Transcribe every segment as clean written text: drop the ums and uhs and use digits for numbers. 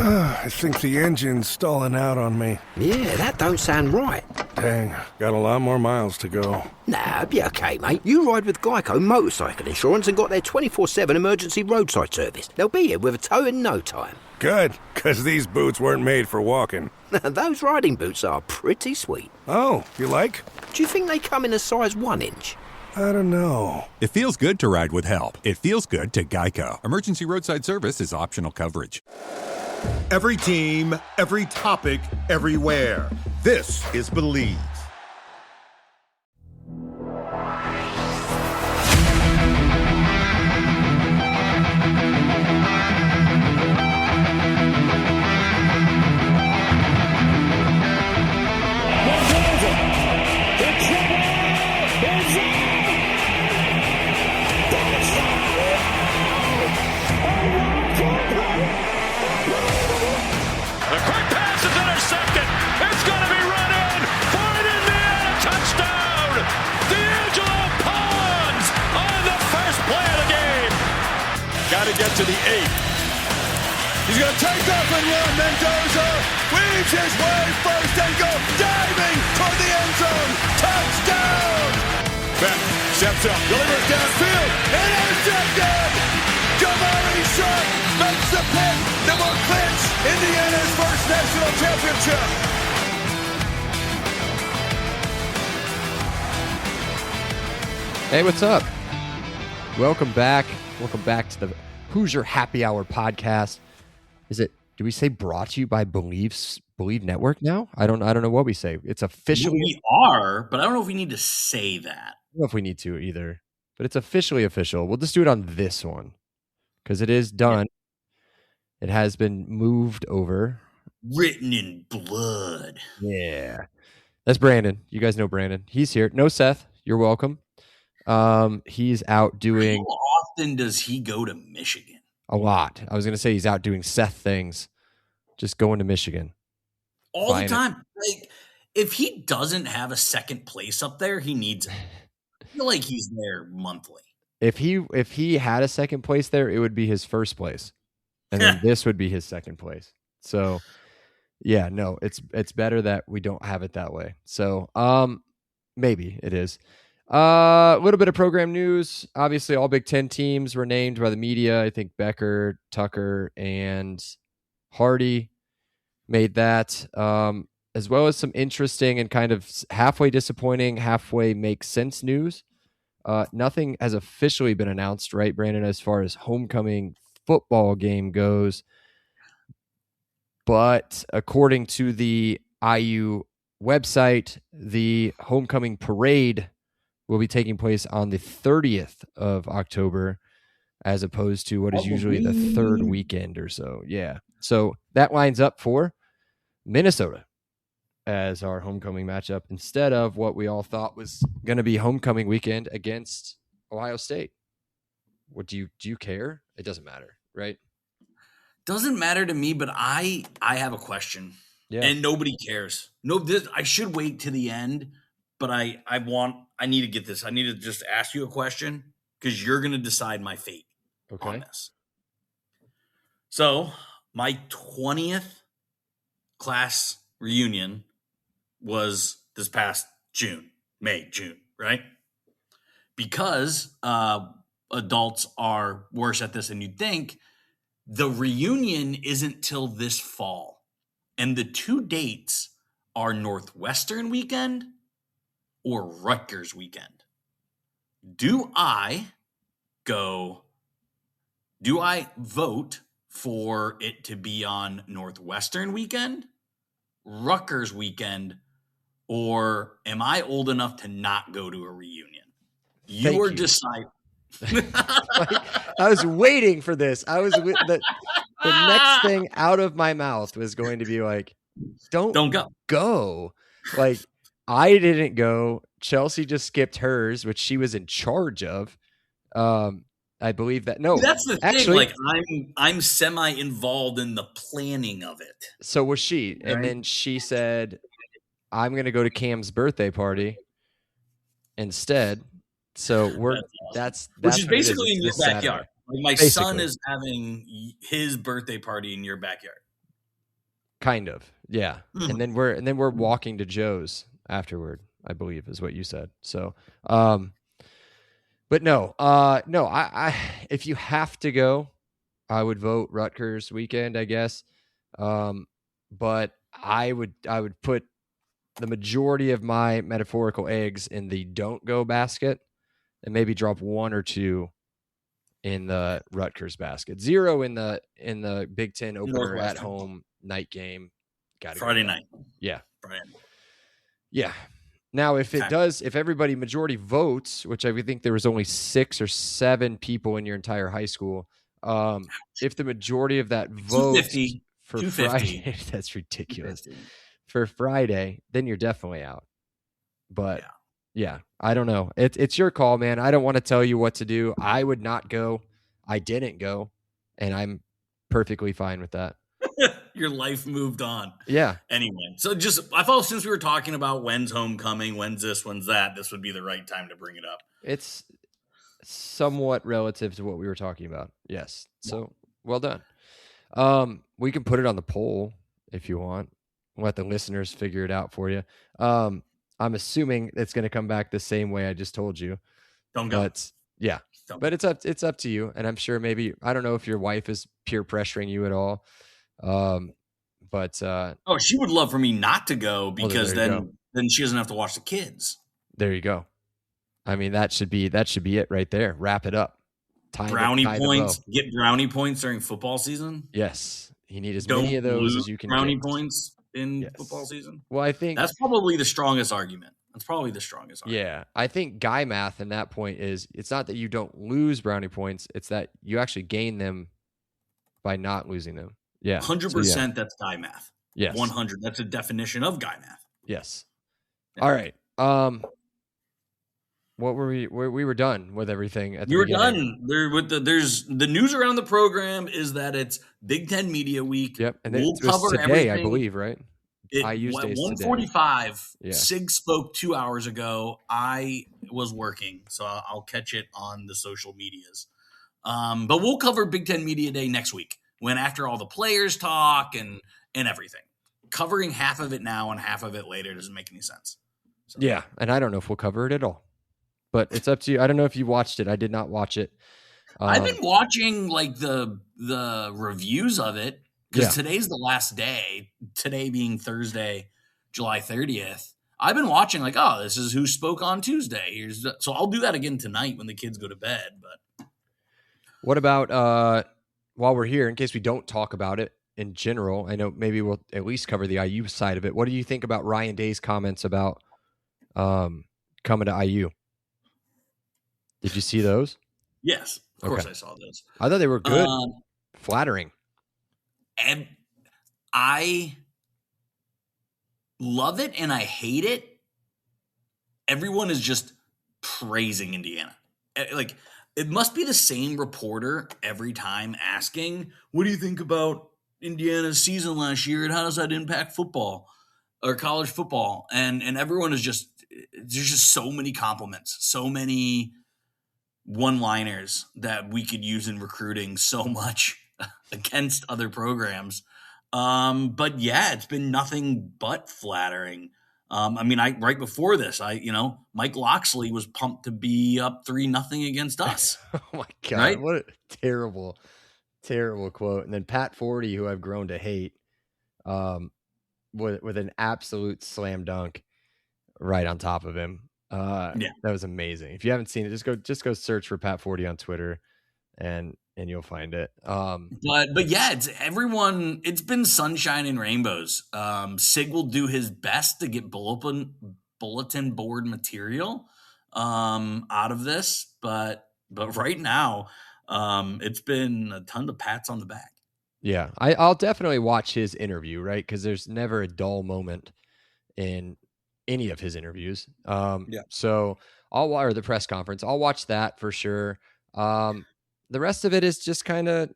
I think the engine's stalling out on me. Yeah, that don't sound right. Dang, got a lot more miles to go. Nah, it'll be okay, mate. You ride with Geico Motorcycle Insurance and got their 24/7 emergency roadside service. They'll be here with a tow in no time. Good, because these boots weren't made for walking. Those riding boots are pretty sweet. Oh, you like? Do you think they come in a size 1 inch? I don't know. It feels good to ride with help. It feels good to Geico. Emergency roadside service is optional coverage. Every team, every topic, everywhere. This is Bleav. Get to the 8. He's going to take off and run. Mendoza weaves his way first and goes diving toward the end zone. Touchdown! Beck steps up, delivers downfield, intercepted! Jamari Sharp makes the pick that will clinch Indiana's first national championship. Hey, what's up? Welcome back. Welcome back to the Hoosier Happy Hour podcast. Do we say brought to you by Bleav Network now? I don't know what we say. It's officially. We are, but I don't know if we need to say that. I don't know if we need to either, but it's officially official. We'll just do it on this one because it is done. Yeah. It has been moved over. Written in blood. Yeah. That's Brandon. You guys know Brandon. He's here. No, Seth. You're welcome. He's out doing. How often does he go to Michigan? A lot. I was going to say he's out doing Seth things, just going to Michigan. All the time. Like, if he doesn't have a second place up there, he needs it. I feel like he's there monthly. If he had a second place there, it would be his first place. And then this would be his second place. So yeah, no, it's better that we don't have it that way. So maybe it is. A little bit of program news. Obviously, all Big Ten teams were named by the media. I think Becker, Tucker, and Hardy made that, as well as some interesting and kind of halfway disappointing, halfway make sense news. Nothing has officially been announced, right, Brandon, as far as homecoming football game goes. But according to the IU website, the homecoming parade will be taking place on the 30th of October, as opposed to what is usually the third weekend or so. Yeah. So that lines up for Minnesota as our homecoming matchup instead of what we all thought was going to be homecoming weekend against Ohio State. What do you care? It doesn't matter, right? Doesn't matter to me, but I have a question. Yeah. And nobody cares. I should wait to the end, but I need to get this. I need to just ask you a question because you're going to decide my fate on this. So my 20th class reunion was this past June, right? Because adults are worse at this than you'd think. The reunion isn't till this fall. And the two dates are Northwestern weekend or Rutgers weekend. Do I vote for it to be on Northwestern weekend, Rutgers weekend, or am I old enough to not go to a reunion? You are deciding. I was waiting for this. The next thing out of my mouth was going to be like, don't go. Like, I didn't go. Chelsea just skipped hers, which she was in charge of. I believe that. No, that's the thing. Like, I'm semi-involved in the planning of it. So was she. Right? And then she said, I'm going to go to Cam's birthday party instead. So that's which is basically in your backyard. Like, my basically. son is having his birthday party in your backyard. Kind of. Yeah. Mhm. And then we're walking to Joe's afterward, I Bleav is what you said. So, but no, I if you have to go, I would vote Rutgers weekend, I guess. But I would put the majority of my metaphorical eggs in the don't go basket and maybe drop 1 or 2 in the Rutgers basket. 0 in the Big Ten opener at home night game. Friday night. Yeah. Friday. Yeah. Now, if everybody majority votes, which I would think there was only 6 or 7 people in your entire high school, if the majority of that votes for Friday, that's ridiculous. For Friday, then you're definitely out. But yeah, I don't know. It's your call, man. I don't want to tell you what to do. I would not go. I didn't go, and I'm perfectly fine with that. Your life moved on. Yeah. Anyway, so I thought since we were talking about when's homecoming, when's this, when's that, this would be the right time to bring it up. It's somewhat relative to what we were talking about. Yes. So well done. We can put it on the poll if you want. Let the listeners figure it out for you. I'm assuming it's going to come back the same way I just told you. Don't go. But yeah. But it's up to you. And I'm sure maybe, I don't know if your wife is peer pressuring you at all. But she would love for me not to go because then she doesn't have to watch the kids. There you go. I mean, that should be it right there. Wrap it up. Brownie points. Get brownie points during football season. Yes. You need as many of those as you can. Brownie points in football season. Well, I think that's probably the strongest argument. Yeah. I think guy math in that point is it's not that you don't lose brownie points. It's that you actually gain them by not losing them. Yeah. 100%. That's guy math. Yes. 100. That's a definition of guy math. Yes. Yeah. All right. What were we were done with everything at the beginning. Done. There's the news around the program is that it's Big Ten Media Week. Yep. And we'll cover today, everything. I Bleav, right? IU's days 1:45. Yeah. Sig spoke 2 hours ago. I was working, so I'll catch it on the social medias. But we'll cover Big Ten Media Day next week when after all the players talk and everything. Covering half of it now and half of it later doesn't make any sense. So. Yeah, and I don't know if we'll cover it at all. But it's up to you. I don't know if you watched it. I did not watch it. I've been watching like the reviews of it because today's the last day. Today being Thursday, July 30th. I've been watching like, oh, this is who spoke on Tuesday. So I'll do that again tonight when the kids go to bed. But what about while we're here, in case we don't talk about it in general? I know maybe we'll at least cover the IU side of it. What do you think about Ryan Day's comments about coming to IU? Did you see those? Yes, of course I saw those. I thought they were good, flattering. And I love it and I hate it. Everyone is just praising Indiana. Like, it must be the same reporter every time asking, what do you think about Indiana's season last year and how does that impact football or college football? And everyone is just, there's just so many compliments, so many one-liners that we could use in recruiting so much against other programs. But yeah, it's been nothing but flattering. I mean, right before this, Mike Loxley was pumped to be up 3-0 against us. Oh my God. Right? What a terrible, terrible quote. And then Pat Forty, who I've grown to hate, with an absolute slam dunk right on top of him. That was amazing. If you haven't seen it, just go search for Pat Forty on Twitter and you'll find it. But yeah, it's been sunshine and rainbows. Sig will do his best to get bulletin board material out of this, but right now it's been a ton of pats on the back. Yeah, I'll definitely watch his interview, right? Because there's never a dull moment in any of his interviews. So or the press conference. I'll watch that for sure. The rest of it is just kind of,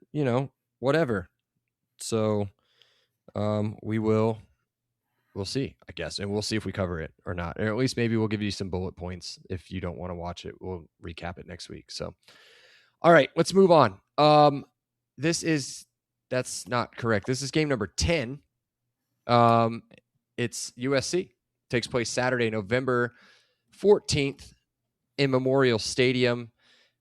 whatever. So we'll see, I guess. And we'll see if we cover it or not. Or at least maybe we'll give you some bullet points. If you don't want to watch it, we'll recap it next week. So, all right, let's move on. That's not correct. This is game number 10 It's USC. Takes place Saturday, November 14th in Memorial Stadium,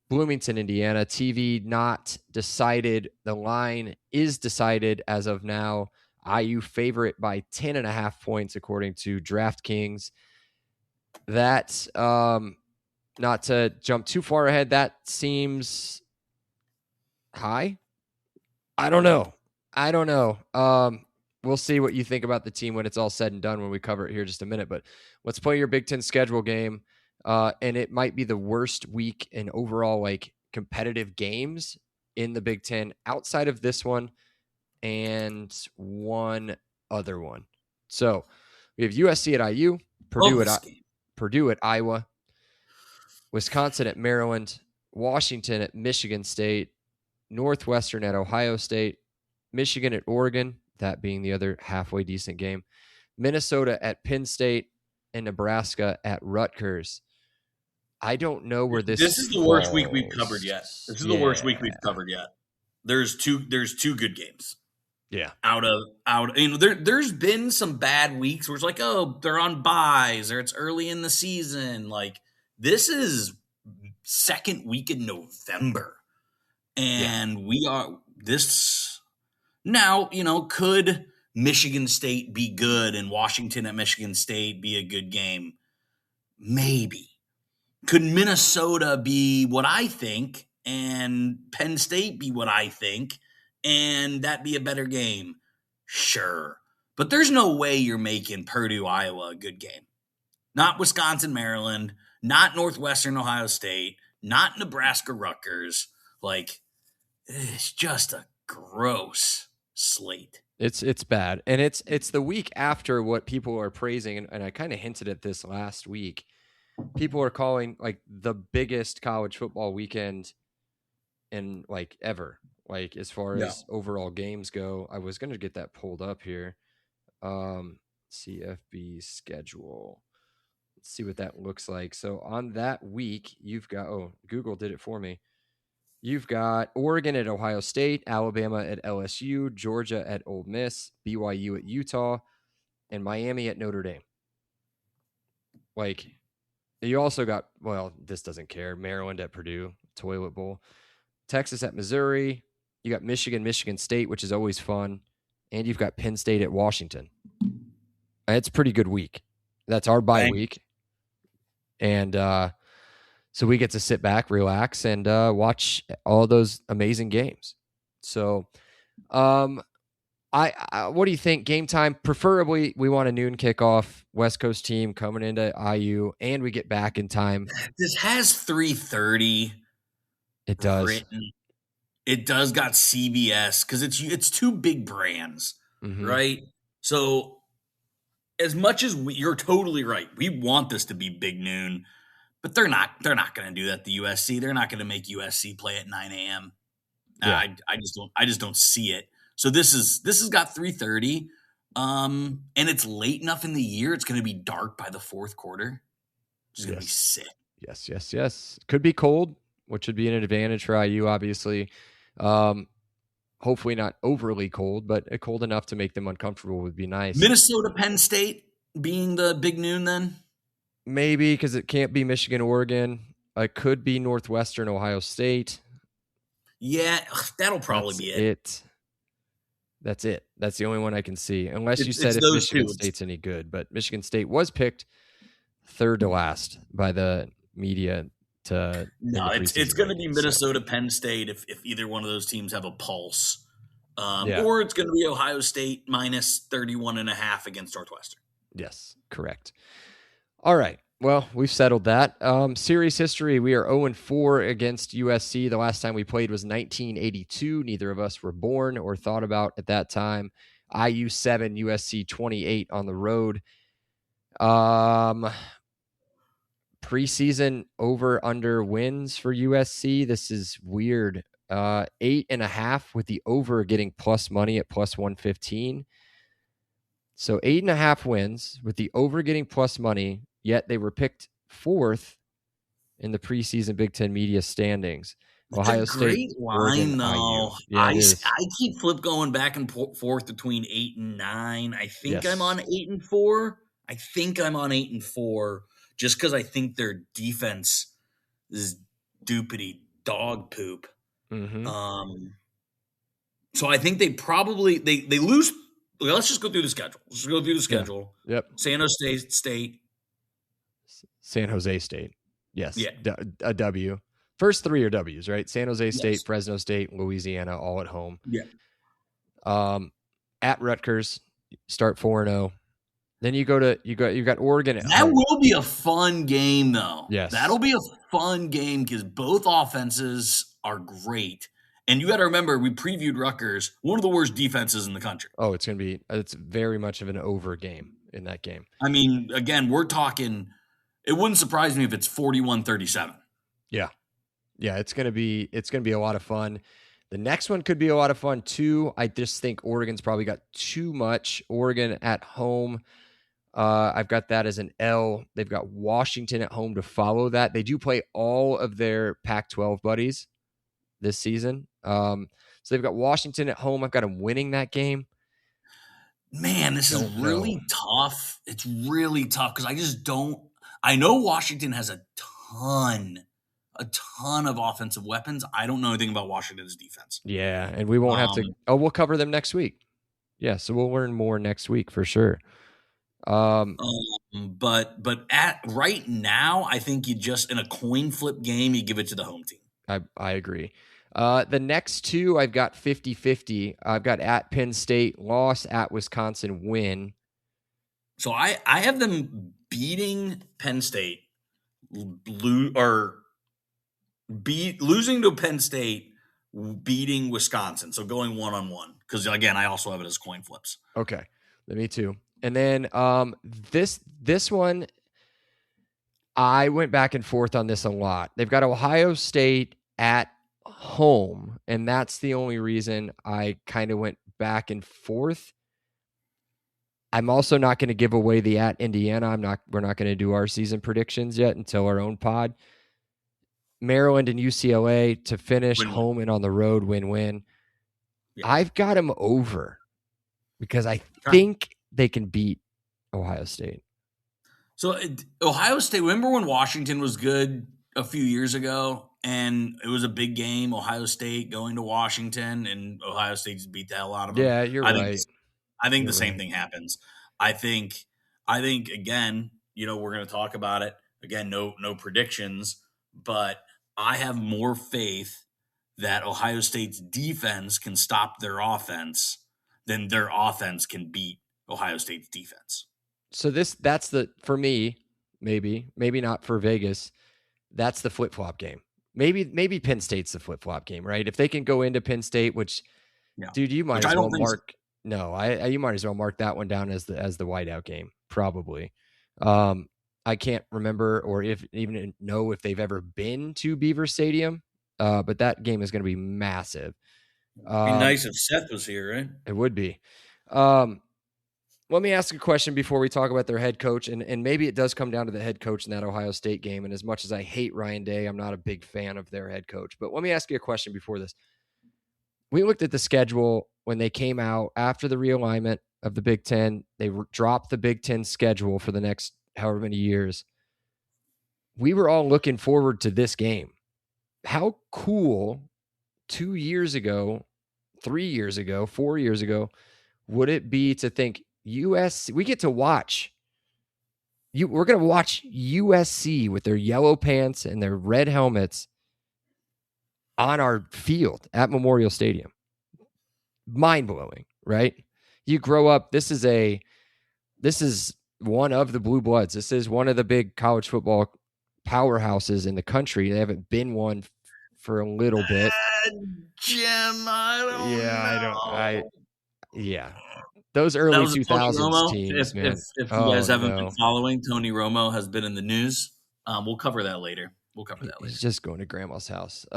Bloomington, Indiana. TV not decided. The line is decided as of now. IU favorite by 10.5 points, according to DraftKings. That, not to jump too far ahead, that seems high. I don't know. We'll see what you think about the team when it's all said and done when we cover it here in just a minute. But let's play your Big Ten schedule game. And it might be the worst week in overall like competitive games in the Big Ten outside of this one and one other one. So we have USC at IU, Purdue at Iowa, Wisconsin at Maryland, Washington at Michigan State, Northwestern at Ohio State, Michigan at Oregon, that being the other halfway decent game, Minnesota at Penn State, and Nebraska at Rutgers. I don't know where this is the worst week we've covered yet. This is the worst week we've covered yet. There's two good games. Yeah. Out there's been some bad weeks where it's like, oh, they're on buys or it's early in the season. Like this is second week in November. And we are this now, could Michigan State be good and Washington at Michigan State be a good game? Maybe. Could Minnesota be what I think and Penn State be what I think and that be a better game? Sure. But there's no way you're making Purdue, Iowa a good game. Not Wisconsin, Maryland, not Northwestern, Ohio State, not Nebraska, Rutgers. Like, it's just a gross slate. It's bad. And it's the week after what people are praising, and I kind of hinted at this last week. People are calling like the biggest college football weekend in like ever, like as far as overall games go. I was going to get that pulled up here. CFB schedule. Let's see what that looks like. So on that week, you've got, Google did it for me. You've got Oregon at Ohio State, Alabama at LSU, Georgia at Ole Miss, BYU at Utah, and Miami at Notre Dame. Like, you also got, this doesn't care, Maryland at Purdue, Toilet Bowl, Texas at Missouri. You got Michigan State, which is always fun. And you've got Penn State at Washington. It's a pretty good week. That's our bye week. And so we get to sit back, relax, and watch all those amazing games. So I what do you think? Game time, preferably we want a noon kickoff, West Coast team coming into IU, and we get back in time. This has 3:30. It does. Written. It does got CBS because it's two big brands, right? So as much as you're totally right, we want this to be big noon, but they're not going to do that to USC. They're not going to make USC play at 9 a.m. Yeah. I just don't see it. So this has got 3:30, and it's late enough in the year. It's going to be dark by the fourth quarter. It's going to be sick. Yes. Could be cold, which would be an advantage for IU, obviously. Hopefully not overly cold, but cold enough to make them uncomfortable would be nice. Minnesota, Penn State being the big noon then? Maybe, because it can't be Michigan, Oregon. It could be Northwestern, Ohio State. Yeah, that'll probably be it. That's it. That's the only one I can see. Unless you said if Michigan State's any good. But Michigan State was picked third to last by the media. It's going to be Minnesota, Penn State if either one of those teams have a pulse. Or it's going to be Ohio State minus 31.5 against Northwestern. Yes, correct. All right. Well, we've settled that. Series history, we are 0-4 against USC. The last time we played was 1982. Neither of us were born or thought about at that time. IU 7, USC 28 on the road. Preseason over-under wins for USC. This is weird. 8.5 with the over getting plus money at plus 115. So 8.5 wins with the over getting plus money, yet they were picked fourth in the preseason Big Ten media standings. Ohio a State, great Oregon, line, though. IU. Yeah, it is. I keep going back and forth between 8 and 9. I think I'm Yes. on 8 and 4. I think I'm on 8 and 4 just because I think their defense is doopity dog poop. Mm-hmm. So I think they probably they lose. Let's just go through the schedule. Let's go through the schedule. Yeah. Yep. San Jose State. San Jose State. Yes. Yeah. A W. First three are W's, right? San Jose State, Yes. Fresno State, Louisiana, all at home. Yeah. At Rutgers, start 4-0. Then you got Oregon at That home. will be a fun game, though. Yes. That'll be a fun game because both offenses are great. And you got to remember, we previewed Rutgers, one of the worst defenses in the country. Oh, it's very much of an over game in that game. I mean, again, we're talking, it wouldn't surprise me if it's 41-37. Yeah. Yeah, it's gonna be a lot of fun. The next one could be a lot of fun too. I just think Oregon's probably got too much. Oregon at home. I've got that as an L. They've got Washington at home to follow that. They do play all of their Pac-12 buddies this season. So they've got Washington at home. I've got them winning that game. Man, this is really tough. It's really tough because I just don't. I know Washington has a ton of offensive weapons. I don't know anything about Washington's defense. Yeah, and we won't have to. Oh, we'll cover them next week. Yeah, so we'll learn more next week for sure. But at right now, I think you just in a coin flip game, you give it to the home team. I agree. The next two, I've got 50-50. I've got at Penn State, loss, at Wisconsin, win. So I have them beating Penn State, losing to Penn State, beating Wisconsin. So going 1-1 because again, I also have it as coin flips. Okay, me too. And then this one, I went back and forth on this a lot. They've got Ohio State at home, and that's the only reason I kind of went back and forth. I'm also not going to give away the at Indiana. We're not going to do our season predictions yet until our own pod. Maryland and UCLA to finish Win-win. home and on the road, win-win. Yeah. I've got them over because I think they can beat Ohio State. So Ohio State, remember when Washington was good a few years ago and it was a big game, Ohio State going to Washington and Ohio State just beat the hell out of them? Yeah, you're right. I think the same thing happens. I think again, we're going to talk about it. Again, no predictions, but I have more faith that Ohio State's defense can stop their offense than their offense can beat Ohio State's defense. So that's for me, maybe not for Vegas. That's the flip-flop game. Maybe Penn State's the flip-flop game, right? If they can go into Penn State, dude, you might as well mark. So. No, you might as well mark that one down as the whiteout game, probably. I can't remember or even know if they've ever been to Beaver Stadium, but that game is going to be massive. It'd be nice if Seth was here, right? It would be. Let me ask a question before we talk about their head coach, and maybe it does come down to the head coach in that Ohio State game. And as much as I hate Ryan Day, I'm not a big fan of their head coach. But let me ask you a question before this. We looked at the schedule when they came out after the realignment of the Big Ten. They dropped the Big Ten schedule for the next however many years. We were all looking forward to this game. How cool 2 years ago, 3 years ago, 4 years ago, would it be to think USC, we get to watch we're going to watch USC with their yellow pants and their red helmets on our field at Memorial Stadium. Mind-blowing, right? You grow up, this is one of the blue bloods. This is one of the big college football powerhouses in the country. They haven't been one for a little bit. Jim, I don't know. Those early 2000s teams, man. If you guys haven't been following, Tony Romo has been in the news. We'll cover that later. He's just going to grandma's house.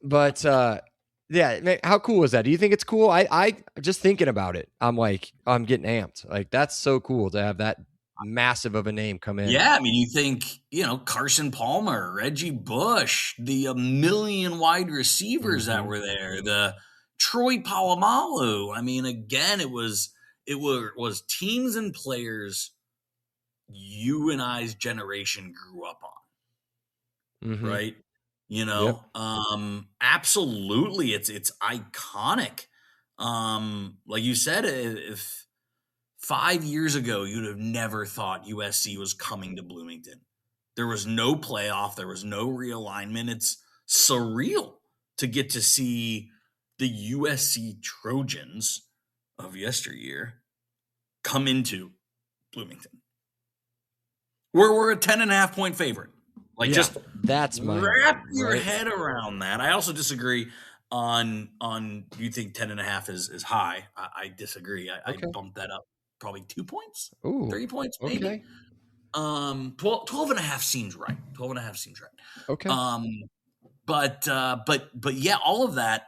But yeah, how cool is that? Do you think it's cool? I just thinking about it, I'm getting amped. Like, that's so cool to have that massive of a name come in. Yeah, I mean, you think, Carson Palmer, Reggie Bush, the million wide receivers that were there, the Troy Polamalu. I mean, again, it was teams and players you and I's generation grew up on, right? Yep. Absolutely, it's iconic. Like you said, if 5 years ago, you'd have never thought USC was coming to Bloomington. There was no playoff. There was no realignment. It's surreal to get to see the USC Trojans of yesteryear come into Bloomington. We're a 10.5 point favorite. Just that's my wrap your head around that. I also disagree on you think 10.5 is high. I disagree. I bumped that up probably 2 points, 3 points, maybe. Okay. 12.5 seems right. 12.5 seems right. Okay. But yeah, all of that,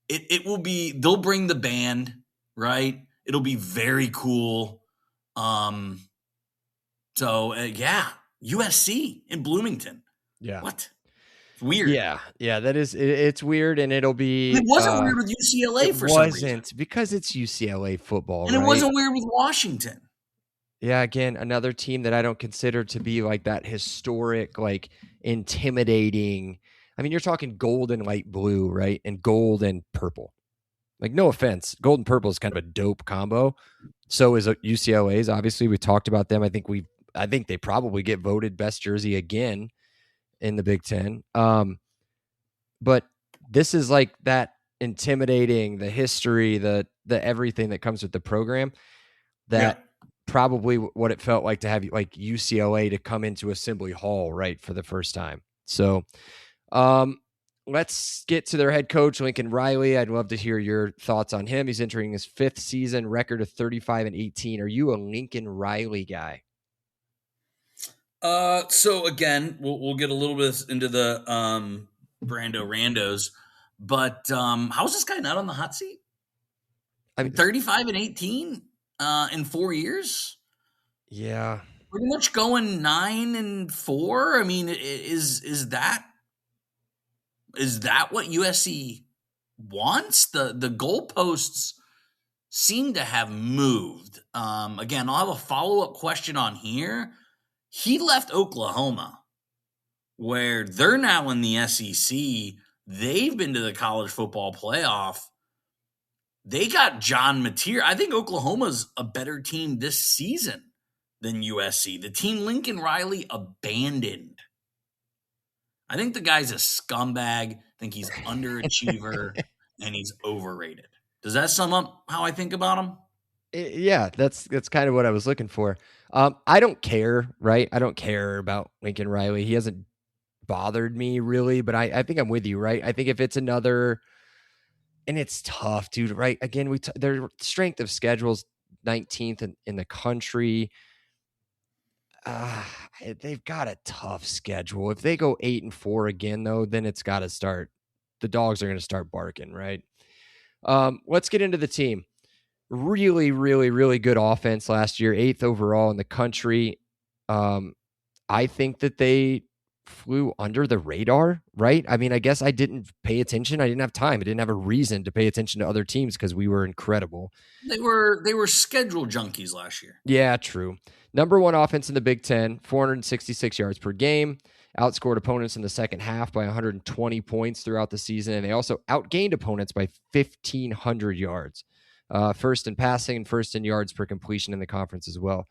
it will be, they'll bring the band, right? It'll be very cool. Yeah, USC in Bloomington. Yeah. What? It's weird. Yeah, that is. It's weird, and it'll be. It wasn't weird with UCLA for some reason. Because it's UCLA football, and it wasn't weird with Washington. Yeah, again, another team that I don't consider to be like that historic, like intimidating. I mean, you're talking gold and light blue, right? And gold and purple. Like, no offense, gold and purple is kind of a dope combo. So is UCLA's. Obviously, we talked about them. I think they probably get voted best jersey again in the Big Ten. But this is like that intimidating, the history, the everything that comes with the program. That probably what it felt like to have like UCLA to come into Assembly Hall, right, for the first time. So let's get to their head coach, Lincoln Riley. I'd love to hear your thoughts on him. He's entering his 5th season, record of 35-18. Are you a Lincoln Riley guy? So again, we'll get a little bit into the Brando Randos, but how's this guy not on the hot seat? I mean, 35-18 in 4 years. Yeah, pretty much going 9-4. I mean, is that what USC wants? The goalposts seem to have moved. Again, I'll have a follow-up question on here. He left Oklahoma, where they're now in the SEC. They've been to the college football playoff. They got John Mateer. I think Oklahoma's a better team this season than USC. The team Lincoln Riley abandoned. I think the guy's a scumbag. I think he's underachiever and he's overrated. Does that sum up how I think about him? Yeah, that's kind of what I was looking for. I don't care, right? I don't care about Lincoln Riley. He hasn't bothered me really, but I think I'm with you, right? I think if it's another, and it's tough, dude, right? Again, their strength of schedule's 19th in the country. They've got a tough schedule. If they go 8-4 again, though, then it's got to start. The dogs are going to start barking, right? Let's get into the team. Really, really, really good offense last year, 8th overall in the country. I think that they flew under the radar, right? I mean, I guess I didn't pay attention. I didn't have time. I didn't have a reason to pay attention to other teams because we were incredible. They were schedule junkies last year. Yeah, true. Number 1 offense in the Big Ten, 466 yards per game. Outscored opponents in the second half by 120 points throughout the season, and they also outgained opponents by 1,500 yards. First in passing and first in yards per completion in the conference as well.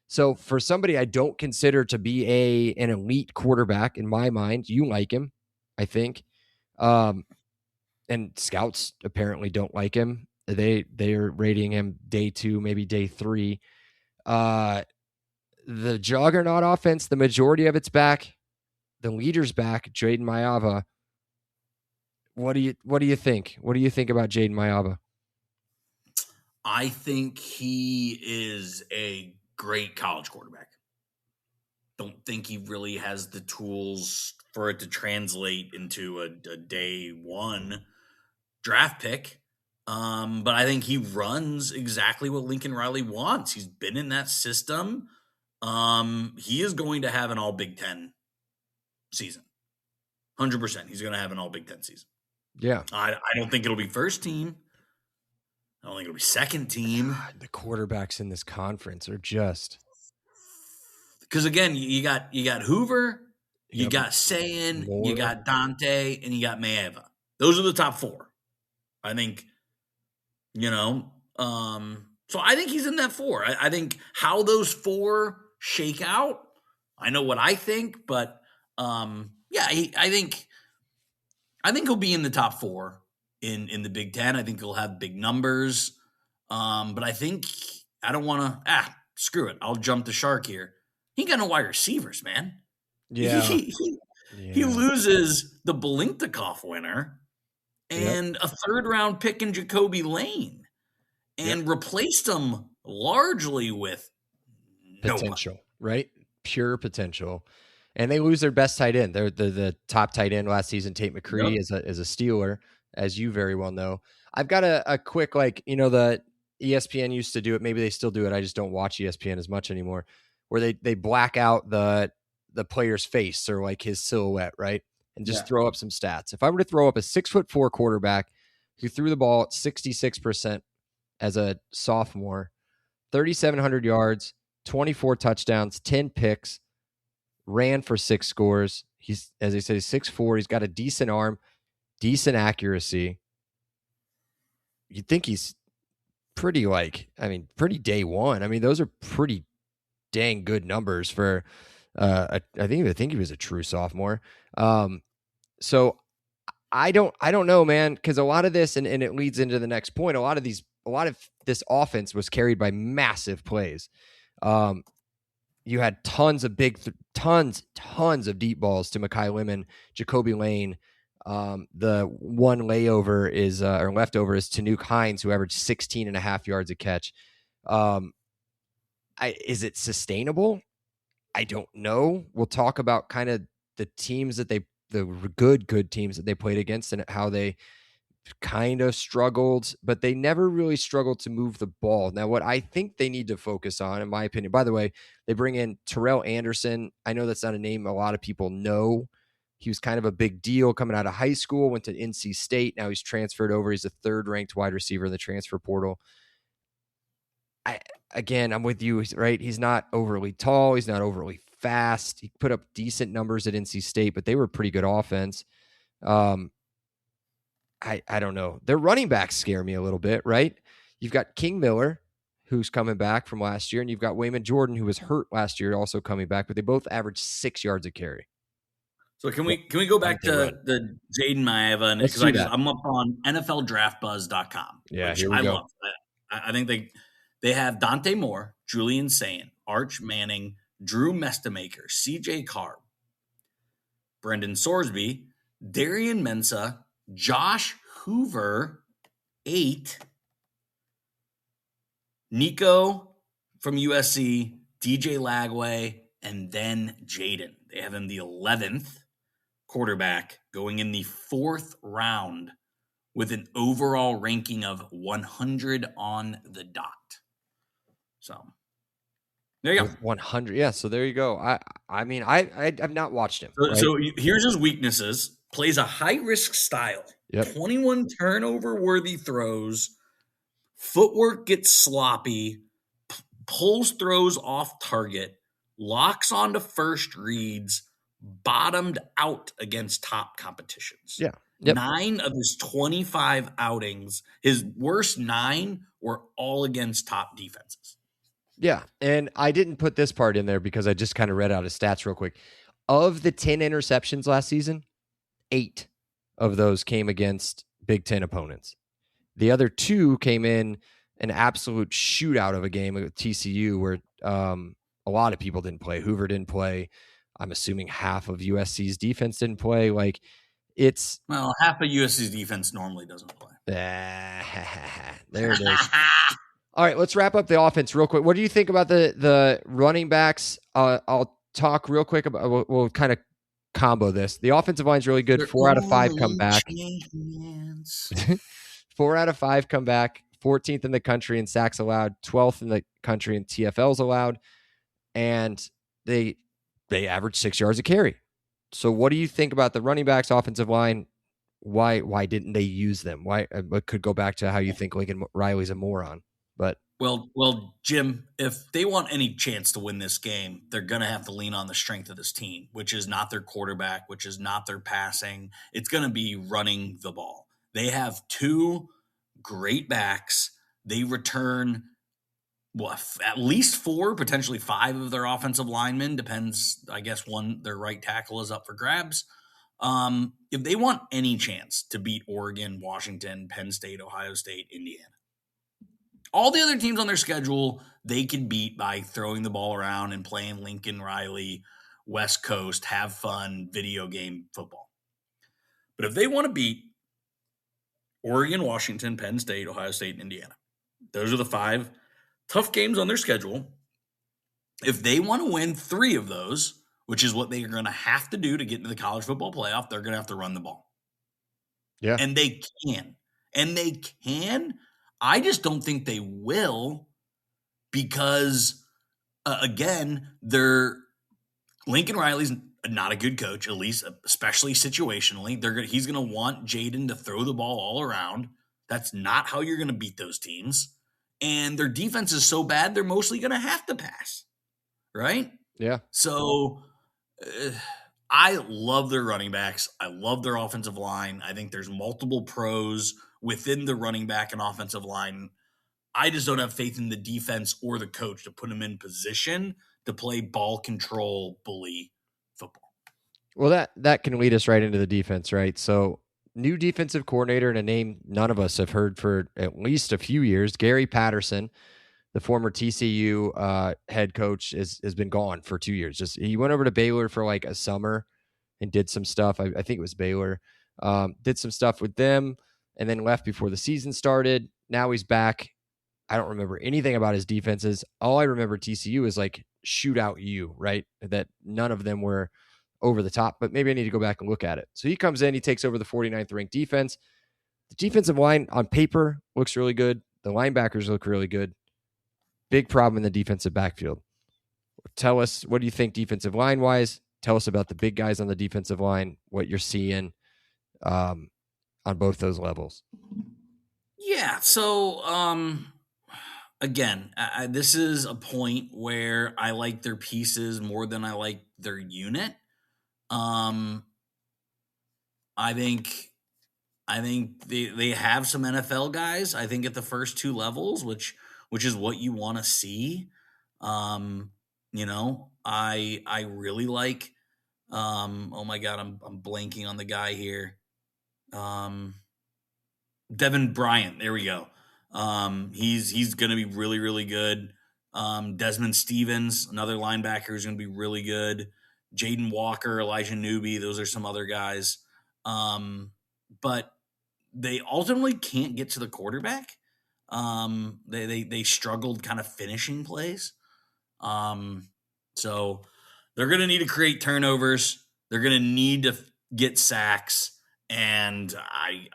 So for somebody I don't consider to be an elite quarterback in my mind, you like him, I think. And scouts apparently don't like him. They're rating him day 2, maybe day 3. The juggernaut offense, the majority of it's back. The leader's back, Jayden Maiava. What do you think? What do you think about Jayden Maiava? I think he is a great college quarterback. Don't think he really has the tools for it to translate into a day 1 draft pick. But I think he runs exactly what Lincoln Riley wants. He's been in that system. He is going to have an all Big Ten season. 100%. He's going to have an all Big Ten season. Yeah. I don't think it'll be first team. I don't think it'll be second team. God, the quarterbacks in this conference are just. Because again, you got Hoover, you got Sayin, Moore. you got Dante, and you got Maiava. Those are the top four. I think, so I think he's in that four. I think how those four shake out, I know what I think, but I think he'll be in the top four in the Big Ten. I think he'll have big numbers. But I think I don't want to, screw it. I'll jump the shark here. He ain't got no wide receivers, man. Yeah. He loses the Belintikov winner and a third-round pick in Jacoby Lane and replaced him largely with potential, right? Pure potential. And they lose their best tight end. They're the top tight end last season, Tate McCree, is a Steeler, as you very well know. I've got a quick, the ESPN used to do it. Maybe they still do it. I just don't watch ESPN as much anymore, where they black out the player's face or like his silhouette, right? And just throw up some stats. If I were to throw up a 6'4" quarterback who threw the ball at 66% as a sophomore, 3,700 yards, 24 touchdowns, 10 picks, ran for 6 scores. He's, as I said, he's 6'4". He's got a decent arm, decent accuracy. You'd think he's pretty day one. I mean, those are pretty dang good numbers for I think he was a true sophomore. So I don't know, man, because a lot of this, and it leads into the next point, a lot of this offense was carried by massive plays. You had tons of tons of deep balls to Mekhi Lemon, Jacoby Lane. The one layover is or leftover is Tanuke Hines, who averaged 16.5 yards a catch. Is it sustainable? I don't know. We'll talk about kind of the teams that the good teams that they played against and how they kind of struggled, but they never really struggled to move the ball. Now, what I think they need to focus on, in my opinion, by the way, they bring in Terrell Anderson. I know that's not a name a lot of people know. He was kind of a big deal coming out of high school, went to NC State. Now he's transferred over. He's a 3rd-ranked wide receiver in the transfer portal. I'm with you, right? He's not overly tall. He's not overly fast. He put up decent numbers at NC State, but they were a pretty good offense. I don't know. Their running backs scare me a little bit, right? You've got King Miller, who's coming back from last year, and you've got Wayman Jordan, who was hurt last year, also coming back, but they both averaged 6 yards a carry. So can we go back to the Jayden Maiava, and because I'm up on NFLDraftBuzz.com. Yeah, here we go. Love. I think they have Dante Moore, Julian Sayin, Arch Manning, Drew Mestamaker, CJ Carr, Brendan Sorsby, Darian Mensah, Josh Hoover, 8, Nico from USC, DJ Lagway, and then Jayden. They have him the 11th quarterback going in the 4th round with an overall ranking of 100 on the dot. So there you go. 100. Yeah. So there you go. I've not watched him. So here's his weaknesses. Plays a high risk style. Yep. 21 turnover worthy throws. Footwork gets sloppy. Pulls throws off target. Locks onto first reads. Bottomed out against top competitions. Yeah. Yep. 9 of his 25 outings, his worst 9 were all against top defenses. Yeah, and I didn't put this part in there because I just kind of read out his stats real quick. Of the 10 interceptions last season, 8 of those came against Big Ten opponents. The other 2 came in an absolute shootout of a game with TCU where a lot of people didn't play. Hoover didn't play. I'm assuming half of USC's defense didn't play. Half of USC's defense normally doesn't play. There it is. All right, let's wrap up the offense real quick. What do you think about the running backs? I'll talk real quick about. We'll kind of combo this. The offensive line's really good. 4 out of 5 come back. 4 out of 5 come back. 14th in the country in sacks allowed. 12th in the country in TFLs allowed. and they average 6 yards a carry. So what do you think about the running backs, offensive line? Why didn't they use them? Why it could go back to how you think Lincoln Riley's a moron. But well, Jim, if they want any chance to win this game, they're going to have to lean on the strength of this team, which is not their quarterback, which is not their passing. It's going to be running the ball. They have 2 great backs. They return at least 4, potentially 5 of their offensive linemen. Depends, I guess, their right tackle is up for grabs. If they want any chance to beat Oregon, Washington, Penn State, Ohio State, Indiana, all the other teams on their schedule, they can beat by throwing the ball around and playing Lincoln Riley, West Coast, have fun, video game football. But if they want to beat Oregon, Washington, Penn State, Ohio State, and Indiana, those are the 5 tough games on their schedule. If they want to win 3 of those, which is what they are going to have to do to get into the college football playoff, they're going to have to run the ball. yeah, And they can. And they can. I just don't think they will because, again, Lincoln Riley's not a good coach, at least, especially situationally. He's going to want Jayden to throw the ball all around. That's not how you're going to beat those teams. And their defense is so bad, they're mostly going to have to pass, right? yeah. So I love their running backs. I love their offensive line. I think there's multiple pros within the running back and offensive line. I just don't have faith in the defense or the coach to put them in position to play ball control bully football. Well, that can lead us right into the defense, right? So new defensive coordinator and a name none of us have heard for at least a few years, Gary Patterson, the former TCU head coach, has been gone for 2 years. He went over to Baylor for like a summer and did some stuff. I think it was Baylor. Did some stuff with them and then left before the season started. Now he's back. I don't remember anything about his defenses. All I remember TCU is like shootout U, right? That none of them were over the top, but maybe I need to go back and look at it. So he comes in, he takes over the 49th ranked defense. The defensive line on paper looks really good. The linebackers look really good. Big problem in the defensive backfield. Tell us, what do you think defensive line wise? Tell us about the big guys on the defensive line, what you're seeing on both those levels. Yeah. So, again, this is a point where I like their pieces more than I like their unit. I think they have some NFL guys, I think, at the first 2 levels, which is what you want to see. I really like, oh my God, I'm blanking on the guy here. Devin Bryant. There we go. He's going to be really, really good. Desmond Stevens, another linebacker, is going to be really good. Jaden Walker, Elijah Newby, those are some other guys. But they ultimately can't get to the quarterback. They struggled kind of finishing plays. So they're going to need to create turnovers. They're going to need to get sacks. And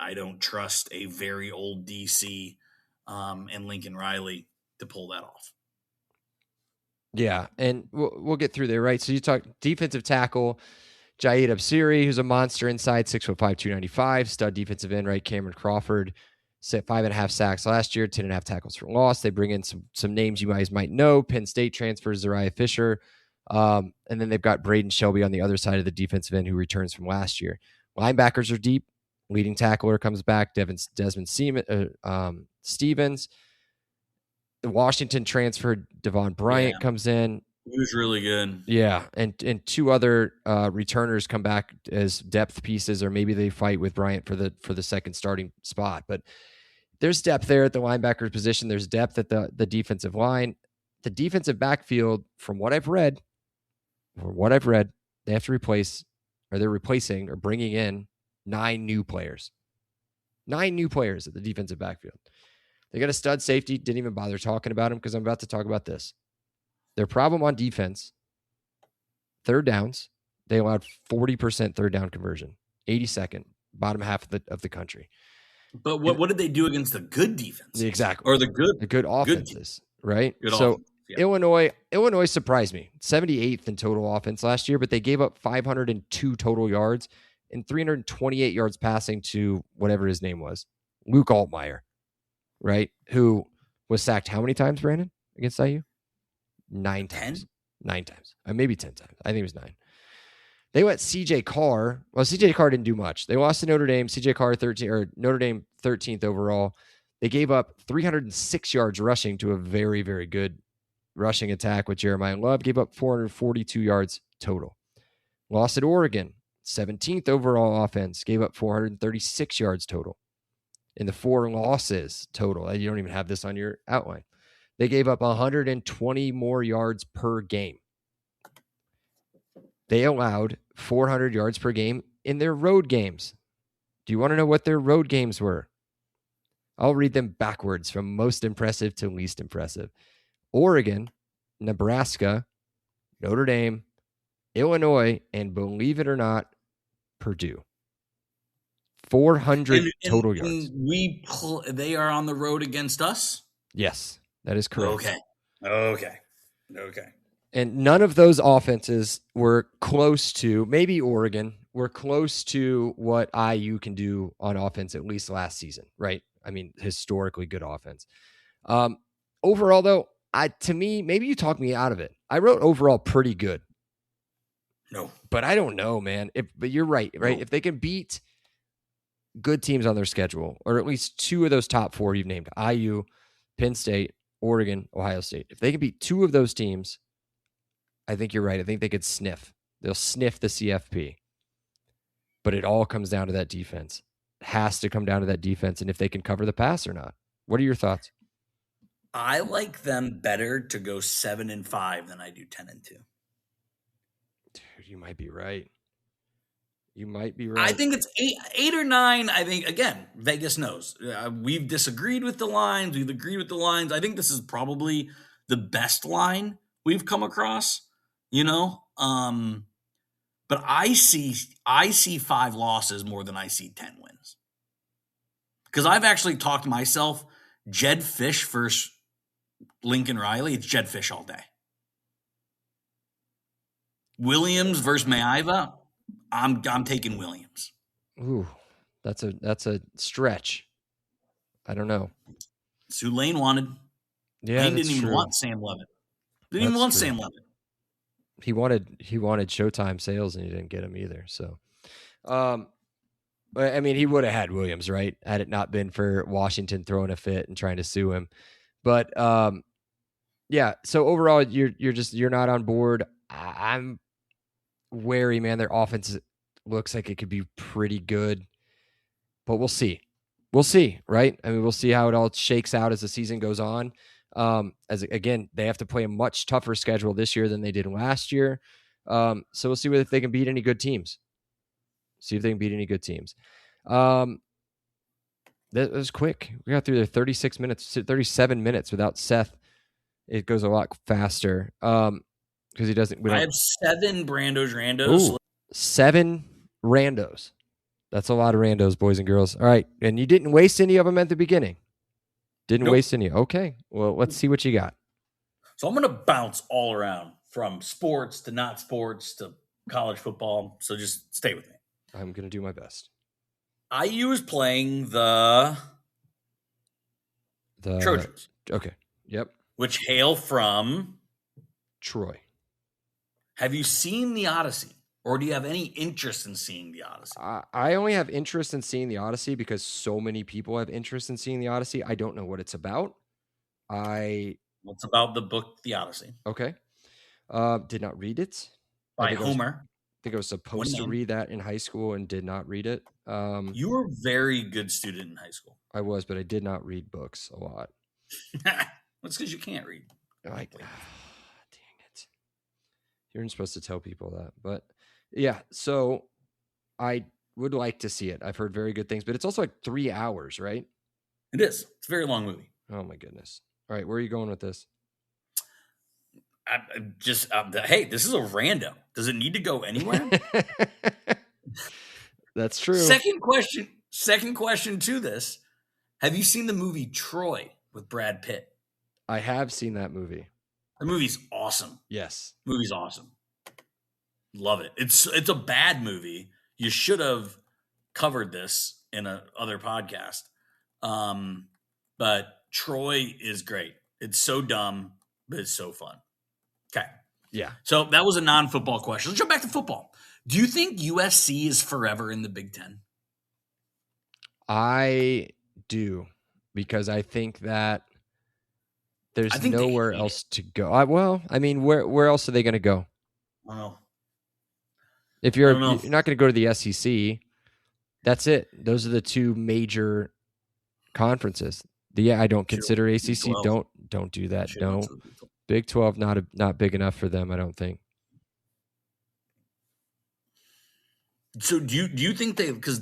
I don't trust a very old DC and Lincoln Riley to pull that off. Yeah, and we'll get through there, right? So you talk defensive tackle, Jayden Maiava, who's a monster inside, 6'5", 295, stud defensive end, right? Cameron Crawford, set 5.5 sacks last year, 10.5 tackles for loss. They bring in some names you guys might know. Penn State transfers Zariah Fisher. And then they've got Braden Shelby on the other side of the defensive end who returns from last year. Linebackers are deep. Leading tackler comes back, Desmond Stevens. The Washington transferred Devon Bryant comes in. He was really good. Yeah, and 2 other returners come back as depth pieces, or maybe they fight with Bryant for the second starting spot. But there's depth there at the linebacker position. There's depth at the defensive line. The defensive backfield, from what I've read, they have to replace, or they're replacing or bringing in 9 new players. 9 new players at the defensive backfield. They got a stud safety. Didn't even bother talking about him because I'm about to talk about this. Their problem on defense, third downs, they allowed 40% third down conversion, 82nd, bottom half of the country. But what did they do against the good defense? Exactly. Or the good offenses, right? Good so offense, Illinois surprised me. 78th in total offense last year, but they gave up 502 total yards and 328 yards passing to whatever his name was, Luke Altmaier, right? Who was sacked how many times, Brandon, against IU? 9 times. 10? 9 times. Maybe 10 times. I think it was 9. They went CJ Carr. Well, CJ Carr didn't do much. They lost to Notre Dame. CJ Carr 13 or Notre Dame 13th overall. They gave up 306 yards rushing to a very, very good rushing attack with Jeremiah Love. Gave up 442 yards total. Lost at Oregon. 17th overall offense. Gave up 436 yards total. In the 4 losses total, you don't even have this on your outline. They gave up 120 more yards per game. They allowed 400 yards per game in their road games. Do you want to know what their road games were? I'll read them backwards from most impressive to least impressive. Oregon, Nebraska, Notre Dame, Illinois, and believe it or not, Purdue. 400 total yards. They are on the road against us? Yes, that is correct. Okay. And none of those offenses were close to, maybe Oregon, were close to what IU can do on offense, at least last season, right? I mean, historically good offense. Overall, though, to me, maybe you talked me out of it. I wrote overall pretty good. No. But I don't know, man. But you're right? No. If they can beat good teams on their schedule, or at least 2 of those top 4 you've named, IU, Penn State, Oregon, Ohio State. If they can beat 2 of those teams, I think you're right. I think they could sniff. They'll sniff the CFP. But it all comes down to that defense. It has to come down to that defense and if they can cover the pass or not. What are your thoughts? I like them better to go 7-5 than I do 10-2. Dude, you might be right. I think it's 8 or 9. I think, again, Vegas knows. We've disagreed with the lines. We've agreed with the lines. I think this is probably the best line we've come across, But I see 5 losses more than I see 10 wins. Because I've actually talked myself, Jed Fish versus Lincoln Riley, it's Jed Fish all day. Williams versus Maiava, I'm taking Williams. Ooh, that's a stretch. I don't know. That's who Lane wanted. Yeah, Lane didn't even want Sam Levitt. Didn't even want Sam Levitt. He wanted Showtime sales and he didn't get him either. So, I mean, he would have had Williams, right? Had it not been for Washington throwing a fit and trying to sue him. But yeah. So overall, you're not on board. I'm wary, man. Their offense looks like it could be pretty good, but we'll see. We'll see, right? I mean, we'll see how it all shakes out as the season goes on. As again, they have to play a much tougher schedule this year than they did last year. So we'll see if they can beat any good teams. That was quick. We got through there 37 minutes without Seth. It goes a lot faster. Because he doesn't. I have 7 randos. Ooh, 7 randos. That's a lot of randos, boys and girls. All right. And you didn't waste any of them at the beginning. Didn't waste any. Okay. Well, let's see what you got. So I'm going to bounce all around from sports to not sports to college football. So just stay with me. I'm going to do my best. IU is playing the Trojans. Okay. Yep. Which hail from Troy. Have you seen the Odyssey? Or do you have any interest in seeing the Odyssey? I only have interest in seeing the Odyssey because so many people have interest in seeing the Odyssey. I don't know what it's about. It's about the book, The Odyssey. Okay. Did not read it. By Homer. I think I was supposed to read that in high school and did not read it. You were a very good student in high school. I was, but I did not read books a lot. That's because you can't read. Dang it. You're not supposed to tell people that. But yeah, so I would like to see it. I've heard very good things, but it's also like 3 hours, right? It is. It's a very long movie. Oh my goodness. All right, where are you going with this? Hey, this is a rando. Does it need to go anywhere? That's true. Second question to this. Have you seen the movie Troy with Brad Pitt? I have seen that movie. The movie's awesome. Yes. Movie's awesome. Love it. It's a bad movie. You should have covered this in a other podcast. But Troy is great. It's so dumb, but it's so fun. Okay. Yeah. So that was a non-football question. Let's jump back to football. Do you think USC is forever in the Big Ten? I do, because I think that there's nowhere else to go. Where else are they going to go? Well, if you're not going to go to the SEC, that's it. Those are the two major conferences. I don't consider ACC. Don't do that. No, Big 12 not big enough for them, I don't think. So do you think because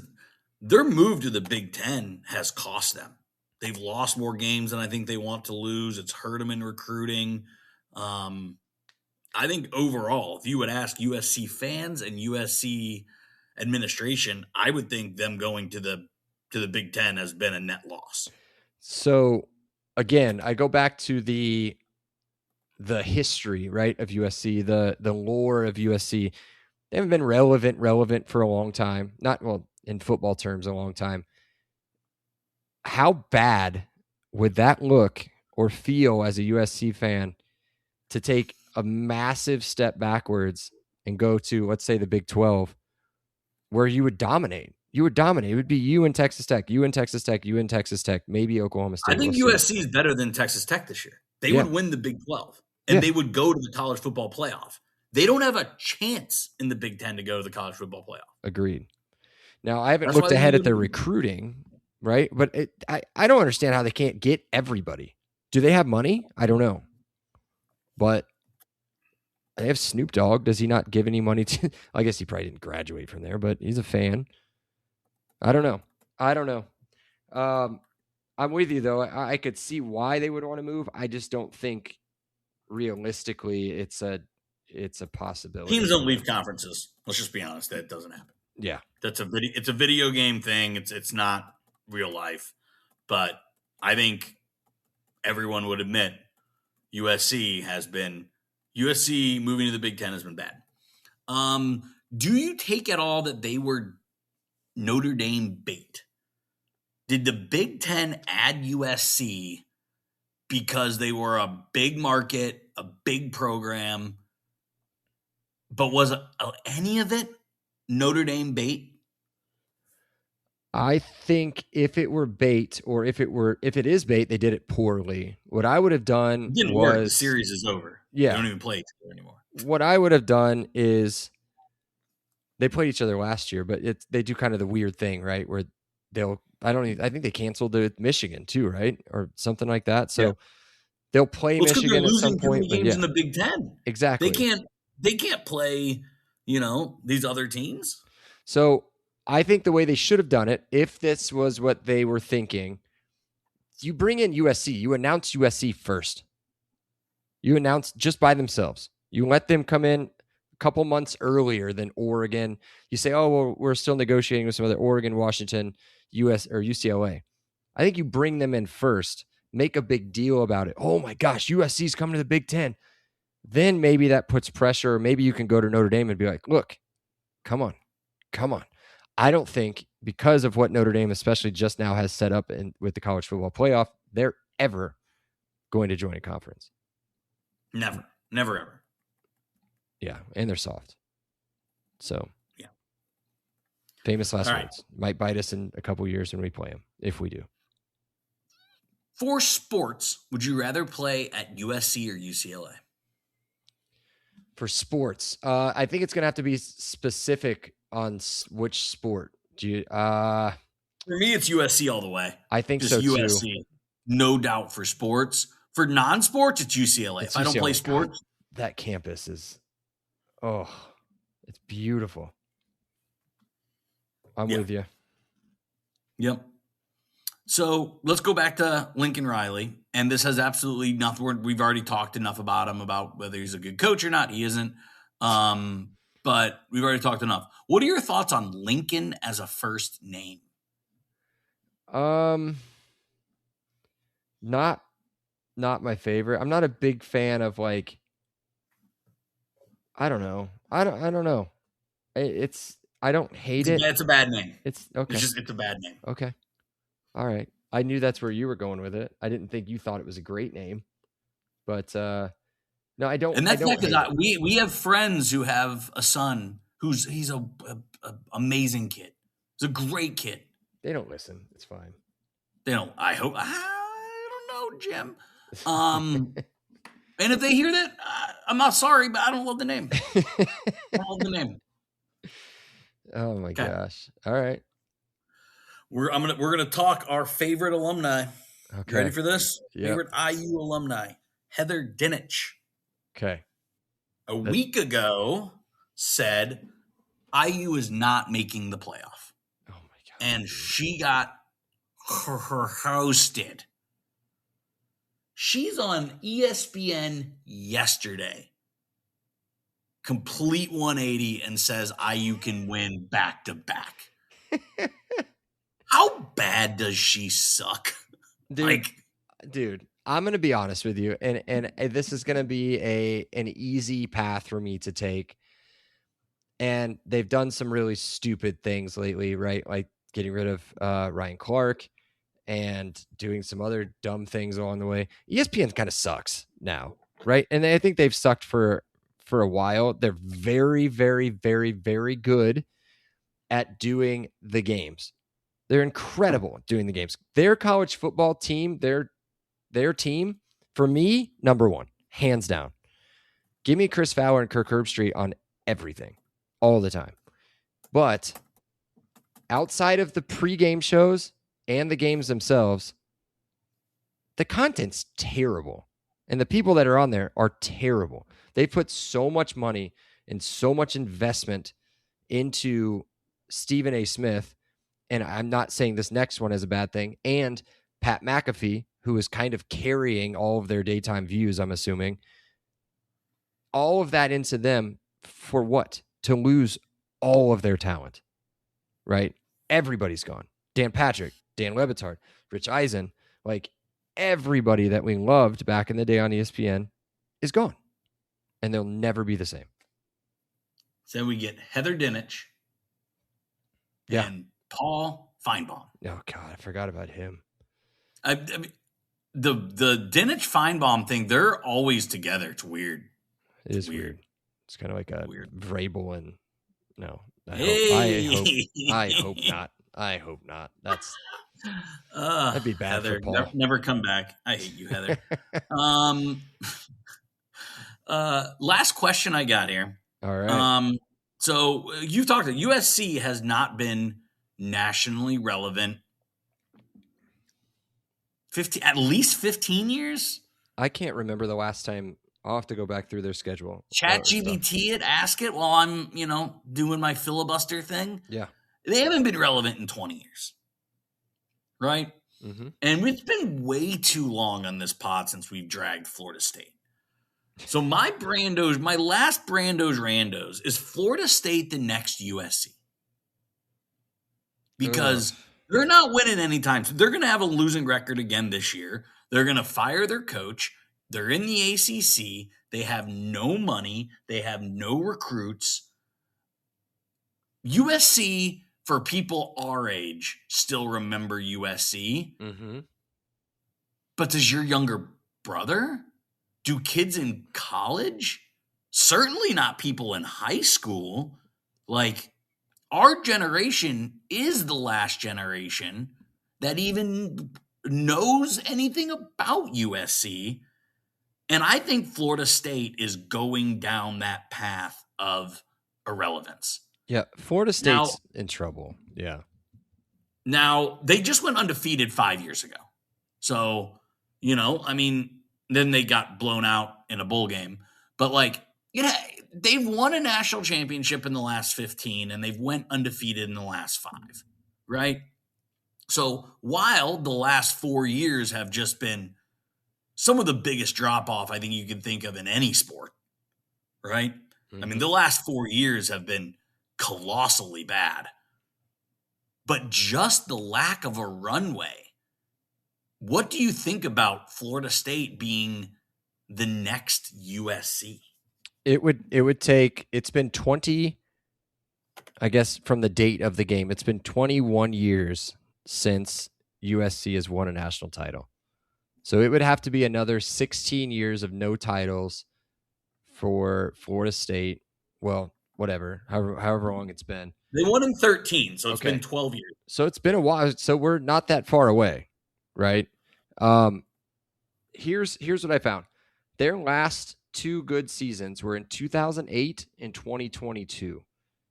their move to the Big Ten has cost them? They've lost more games than I think they want to lose. It's hurt them in recruiting. I think overall, if you would ask USC fans and USC administration, I would think them going to the Big Ten has been a net loss. So again, I go back to the history, right, of USC, the lore of USC. They haven't been relevant for a long time. Not, well, in football terms, a long time. How bad would that look or feel as a USC fan to take a massive step backwards and go to, let's say, the Big 12, where you would dominate? You would dominate. It would be you and Texas Tech, you and Texas Tech, you and Texas Tech, maybe Oklahoma State. I think USC is better than Texas Tech this year. They would win the Big 12, and they would go to the college football playoff. They don't have a chance in the Big Ten to go to the college football playoff. Agreed. Now, I haven't looked ahead at their recruiting, right? But I don't understand how they can't get everybody. Do they have money? I don't know. But they have Snoop Dogg. Does he not give any money to? I guess he probably didn't graduate from there, but he's a fan. I don't know. I'm with you, though. I could see why they would want to move. I just don't think realistically it's a possibility. Teams don't leave conferences. Let's just be honest. That doesn't happen. Yeah. It's a video game thing. It's not real life. But I think everyone would admit USC moving to the Big Ten has been bad. Do you take at all that they were Notre Dame bait? Did the Big Ten add USC because they were a big market, a big program, but was any of it Notre Dame bait? I think if it were bait, or if it is bait, they did it poorly. What I would have done it didn't work. The series is over. Yeah. They don't even play each other anymore. What I would have done is they played each other last year, but they do kind of the weird thing, right? Where I think they canceled the Michigan too, right? Or something like that. So they'll play Michigan at some point. Games in the Big Ten. Exactly. They can't play, these other teams. So I think the way they should have done it, if this was what they were thinking, you bring in USC. You announce USC first. You announce just by themselves. You let them come in a couple months earlier than Oregon. You say, oh, well, we're still negotiating with some other Oregon, Washington, US or UCLA. I think you bring them in first, make a big deal about it. Oh my gosh, USC's coming to the Big Ten. Then maybe that puts pressure. Maybe you can go to Notre Dame and be like, look, come on. I don't think, because of what Notre Dame especially just now has set up with the college football playoff, they're ever going to join a conference. Never, ever. Yeah, and they're soft. So, yeah. Famous last words. Might bite us in a couple years when we play them, if we do. For sports, would you rather play at USC or UCLA? For sports, I think it's going to have to be specific on which sport. Do you? For me, it's USC all the way. I think just so USC, too. No doubt for sports. For non-sports, it's UCLA. If I don't play sports, God, that campus is, it's beautiful. I'm with you. Yep. So let's go back to Lincoln Riley. And this has absolutely nothing. We've already talked enough about him, about whether he's a good coach or not. He isn't. But we've already talked enough. What are your thoughts on Lincoln as a first name? not my favorite. I'm not a big fan of like, I don't know. I don't know. I don't hate it. It's a bad name. It's okay. It's a bad name. Okay. All right. I knew that's where you were going with it. I didn't think you thought it was a great name, but no, I don't. And that's not because we have friends who have a son he's a amazing kid. He's a great kid. They don't listen. It's fine. They don't. I hope. I don't know, Jim. And if they hear that, I'm not sorry, but I don't love the name. I don't love the name. Oh my gosh! All right. We're gonna talk our favorite alumni. Okay. You ready for this? Yep. Favorite IU alumni, Heather Dinich. Okay. A week ago said IU is not making the playoff. Oh my god! And she got hosted. She's on ESPN yesterday. Complete 180 and says IU can win back to back. How bad does she suck? Dude, I'm gonna be honest with you, and this is gonna be an easy path for me to take. And they've done some really stupid things lately, right? Like getting rid of Ryan Clark and doing some other dumb things along the way. ESPN kind of sucks now, right? And I think they've sucked for a while. They're very, very, very, very good at doing the games. They're incredible at doing the games. Their college football team, their team, for me, number one, hands down. Give me Chris Fowler and Kirk Herbstreit on everything, all the time. But outside of the pregame shows and the games themselves, the content's terrible. And the people that are on there are terrible. They put so much money and so much investment into Stephen A. Smith, and I'm not saying this next one is a bad thing, and Pat McAfee, who is kind of carrying all of their daytime views, I'm assuming. All of that into them for what? To lose all of their talent, right? Everybody's gone. Dan Patrick, Dan Lebitard, Rich Eisen, like everybody that we loved back in the day on ESPN is gone. And they'll never be the same. So we get Heather Dinich and Paul Feinbaum. Oh, God, I forgot about him. I mean, the Dinich Feinbaum thing, they're always together. It's weird. It is weird. It's kind of like a Vrabel and no. I hope not. I hope not. That'd be bad Heather, for Paul. Never come back. I hate you, Heather. Last question I got here. All right. So you've talked to USC has not been nationally relevant. At least 15 years. I can't remember the last time. I'll have to go back through their schedule. ChatGPT it, ask it while I'm, doing my filibuster thing. Yeah. They haven't been relevant in 20 years. Right? Mm-hmm. And it's been way too long on this pod since we've dragged Florida State. So my last Brando's Randos is Florida State the next USC. Because they're not winning anytime soon. They're going to have a losing record again this year. They're going to fire their coach. They're in the ACC. They have no money. They have no recruits. USC, for people our age, still remember USC. Mm-hmm. But does your younger brother? Do kids in college? Certainly not people in high school. Like, our generation is the last generation that even knows anything about USC. And I think Florida State is going down that path of irrelevance. Yeah, Florida State's in trouble. Yeah. Now, they just went undefeated 5 years ago. So, then they got blown out in a bowl game. But, they've won a national championship in the last 15, and they've went undefeated in the last 5, right? So while the last 4 years have just been some of the biggest drop-off I think you can think of in any sport, right? Mm-hmm. I mean, the last 4 years have been colossally bad. But just the lack of a runway What do you think about Florida State being the next USC? It would take, it's been 20, I guess from the date of the game, it's been 21 years since USC has won a national title. So it would have to be another 16 years of no titles for Florida State. Well, whatever, however long it's been. They won in 13, so it's been 12 years. So it's been a while. So we're not that far away, right? Here's what I found. Their last two good seasons were in 2008 and 2022.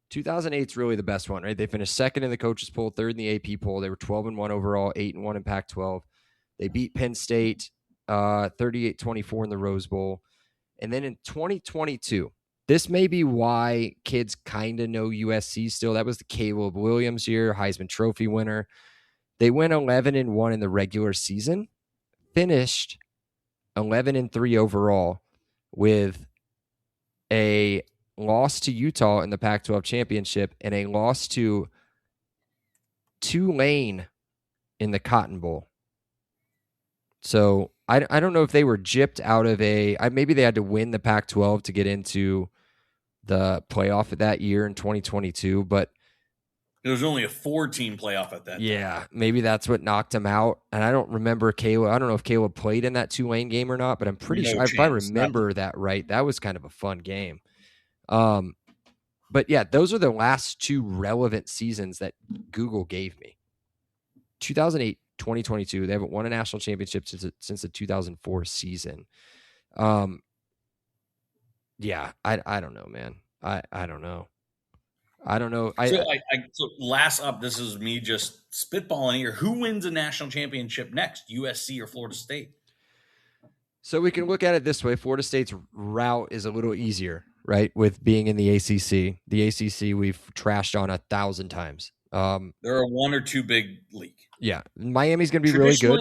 2008 is really the best one, right? They finished second in the coaches poll, third in the AP poll. They were 12-1 overall, 8-1 in Pac-12. They beat Penn State 38-24 in the Rose Bowl. And then in 2022, this may be why kids kind of know USC still. That was the Caleb Williams year, Heisman Trophy winner. They went 11-1 in the regular season, finished 11-3 overall with a loss to Utah in the Pac-12 championship and a loss to Tulane in the Cotton Bowl. So I don't know if they were gypped out of maybe they had to win the Pac-12 to get into the playoff of that year in 2022, but there was only a 4-team playoff at that time. Yeah, maybe that's what knocked him out. And I don't remember Caleb. I don't know if Caleb played in that Tulane game or not, but I'm pretty sure if I remember that right, that was kind of a fun game. But yeah, those are the last two relevant seasons that Google gave me. 2008, 2022. They haven't won a national championship since the 2004 season. Yeah, I don't know, man. I don't know. So last up, this is me just spitballing here. Who wins a national championship next, USC or Florida State? So we can look at it this way. Florida State's route is a little easier, right? With being in the ACC. The ACC we've trashed on 1,000 times. They're a one or two big league. Yeah. Miami's going to be really good.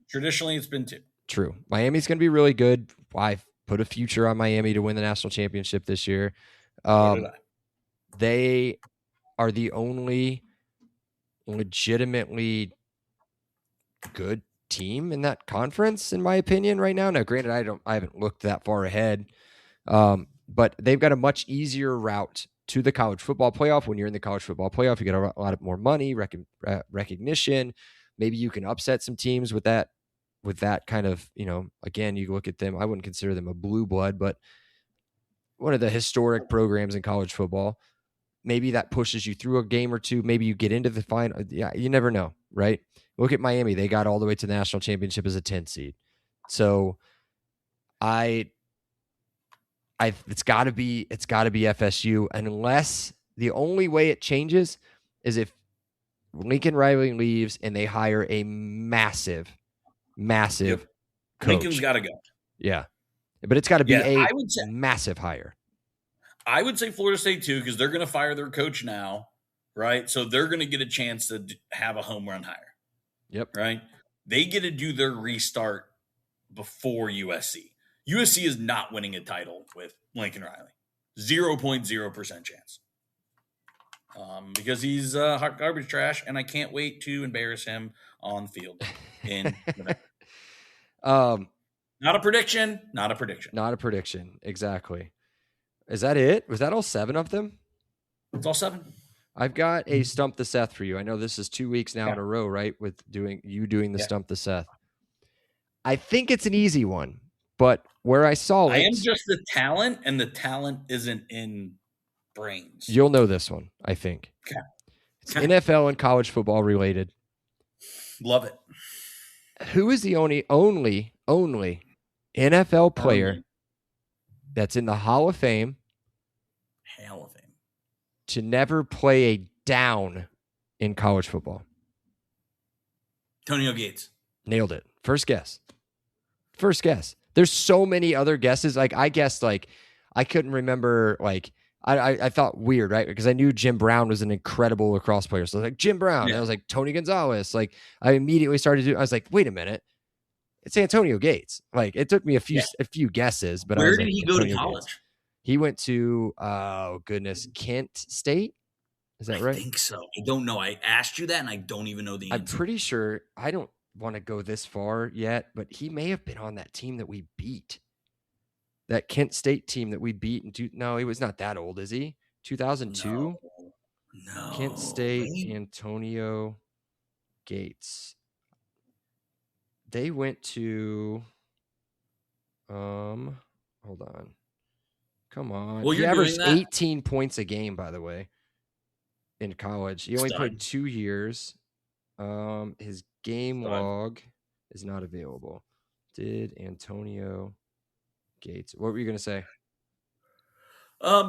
Traditionally, it's been two. True. Miami's going to be really good. I've put a future on Miami to win the national championship this year. They are the only legitimately good team in that conference, in my opinion, right now. Now, granted, I haven't looked that far ahead, but they've got a much easier route to the college football playoff. When you're in the college football playoff, you get a lot more money, recognition. Maybe you can upset some teams with that kind of, again, you look at them. I wouldn't consider them a blue blood, but one of the historic programs in college football. Maybe that pushes you through a game or two. Maybe you get into the final. Yeah, you never know, right? Look at Miami. They got all the way to the national championship as a 10 seed. So it's got to be FSU, unless the only way it changes is if Lincoln Riley leaves and they hire a massive coach. Lincoln's got to go. Yeah. But it's got to be massive hire. I would say Florida State too, because they're going to fire their coach now, right? So they're going to get a chance to have a home run hire. Yep. Right? They get to do their restart before USC. USC is not winning a title with Lincoln Riley. 0.0% chance. Because he's hot garbage trash, and I can't wait to embarrass him on the field in November. Not a prediction. Not a prediction. Exactly. Is that it? Was that all 7 of them? It's all 7. I've got a Stump the Seth for you. I know this is 2 weeks now in a row, right? With doing the Stump the Seth. I think it's an easy one, but where I saw it, I am just the talent, and the talent isn't in brains. You'll know this one, I think. Okay. It's NFL and college football related. Love it. Who is the only NFL player that's in the Hall of Fame to never play a down in college football? Antonio Gates. Nailed it. First guess. There's so many other guesses. Like I guessed, I couldn't remember. I thought weird, right? Because I knew Jim Brown was an incredible lacrosse player. So I was like, Jim Brown. Yeah. And I was like, Tony Gonzalez. I immediately started I was like, wait a minute. It's Antonio Gates. It took me a few guesses, but where did he go to college? Gates. He went to Kent State. Is that right? I think so. I don't know. I asked you that, and I don't even know the answer. I'm pretty sure. want to go this far yet, but he may have been on that team that we beat. That Kent State team that we beat. No, he was not that old, is he? 2002? No. Kent State, Antonio Gates. They went to hold on. Come on. Well, he averaged 18 points a game, by the way, in college. He only played 2 years. His game log is not available. Did Antonio Gates. What were you going to say?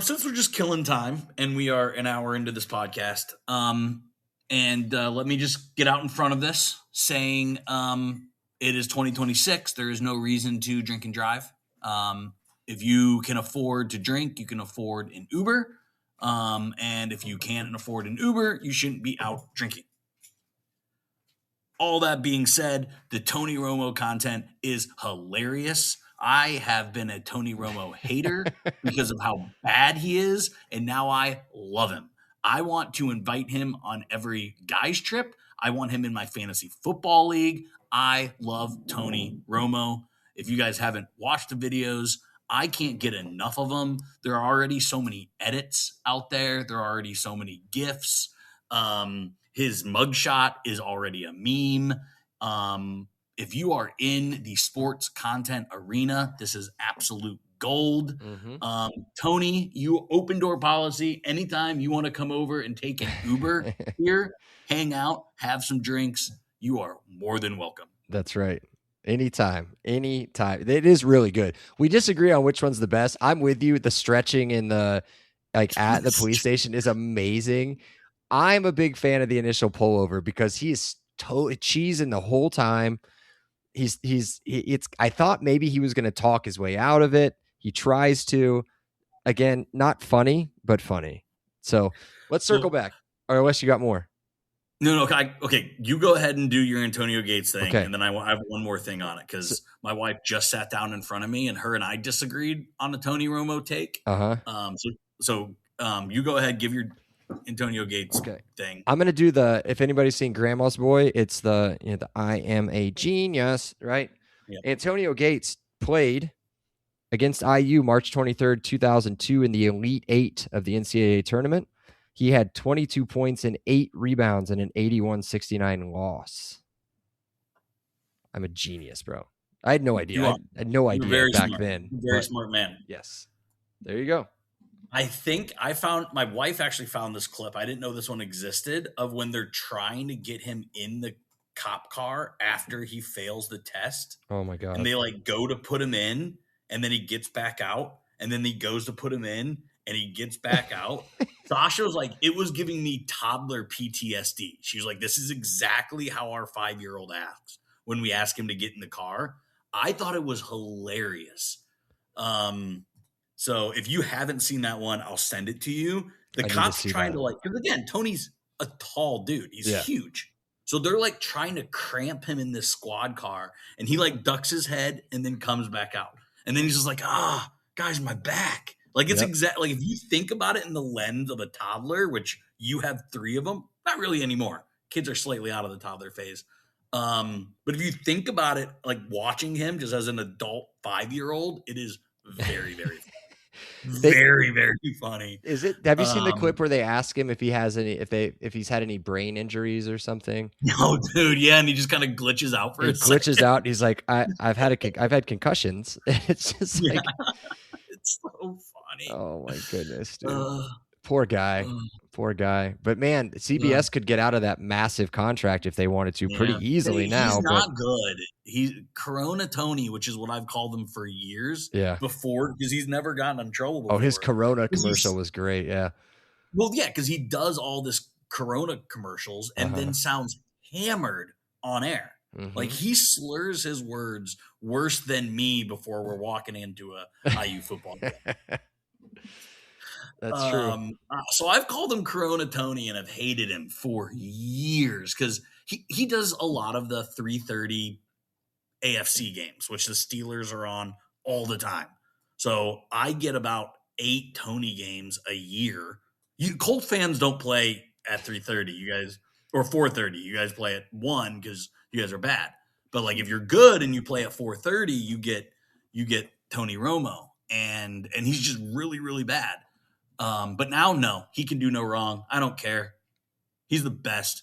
Since we're just killing time and we are an hour into this podcast, and let me just get out in front of this saying it is 2026. There is no reason to drink and drive. If you can afford to drink, you can afford an Uber. And if you can't afford an Uber, you shouldn't be out drinking. All that being said, the Tony Romo content is hilarious. I have been a Tony Romo hater because of how bad he is, and now I love him. I want to invite him on every guy's trip. I want him in my fantasy football league. I love Tony Romo. If you guys haven't watched the videos, I can't get enough of them. There are already so many edits out there. There are already so many GIFs. His mugshot is already a meme. If you are in the sports content arena, this is absolute gold. Mm-hmm. Tony, you open door policy. Anytime you want to come over and take an Uber here, hang out, have some drinks, you are more than welcome. That's right. Anytime. It is really good. We disagree on which one's the best. I'm with you. The stretching in the at the police station is amazing. I'm a big fan of the initial pullover because he is totally cheesing the whole time. I thought maybe he was going to talk his way out of it. He tries to. Again, not funny, but funny. So let's circle back. Or unless you got more. No. Okay. You go ahead and do your Antonio Gates thing, and then I have one more thing on it because my wife just sat down in front of me, and her and I disagreed on the Tony Romo take. So you go ahead, give your Antonio Gates thing. I'm gonna do if anybody's seen Grandma's Boy, it's the I am a genius, right? Yep. Antonio Gates played against IU March 23rd, 2002 in the Elite Eight of the NCAA tournament. He had 22 points and 8 rebounds in an 81-69 loss. I'm a genius, bro. I had no idea. I had no idea back then. Very smart man. Yes. There you go. I think my wife actually found this clip. I didn't know this one existed of when they're trying to get him in the cop car after he fails the test. Oh my God. And they go to put him in and then he gets back out and then he goes to put him in and he gets back out. Sasha was like, it was giving me toddler PTSD. She was like, this is exactly how our 5-year-old acts when we ask him to get in the car. I thought it was hilarious. So if you haven't seen that one, I'll send it to you. The cops trying to because again, Tony's a tall dude. He's huge. So they're trying to cramp him in this squad car and he ducks his head and then comes back out. And then he's just like, guys, my back. It's exactly if you think about it in the lens of a toddler, which you have 3 of them, not really anymore. Kids are slightly out of the toddler phase. But if you think about it, watching him just as an adult 5-year-old, it is very, very funny. Very, very funny. Is it? Have you seen the clip where they ask him if he has any, if he's had any brain injuries or something? No, dude. Yeah, and he just kind of glitches out for a second. Glitches out. He's like, I've had concussions. It's just it's so funny. Oh my goodness, dude. Poor guy. But man, CBS could get out of that massive contract if they wanted to pretty easily now. He's not good. He's Corona Tony, which is what I've called him for years. Before, because he's never gotten in trouble before. Oh, his Corona commercial was great. Yeah. Well, yeah, because he does all this Corona commercials and then sounds hammered on air. Mm-hmm. He slurs his words worse than me before we're walking into a IU football game. That's true. So I've called him Corona Tony and I've hated him for years because he does a lot of the 3:30 AFC games, which the Steelers are on all the time. So I get about 8 Tony games a year. Colt fans don't play at 3:30, you guys, or 4:30. You guys play at 1 because you guys are bad. But like if you're good and you play at 430, you get Tony Romo, and he's just really, really bad. But now, no, he can do no wrong. I don't care. He's the best.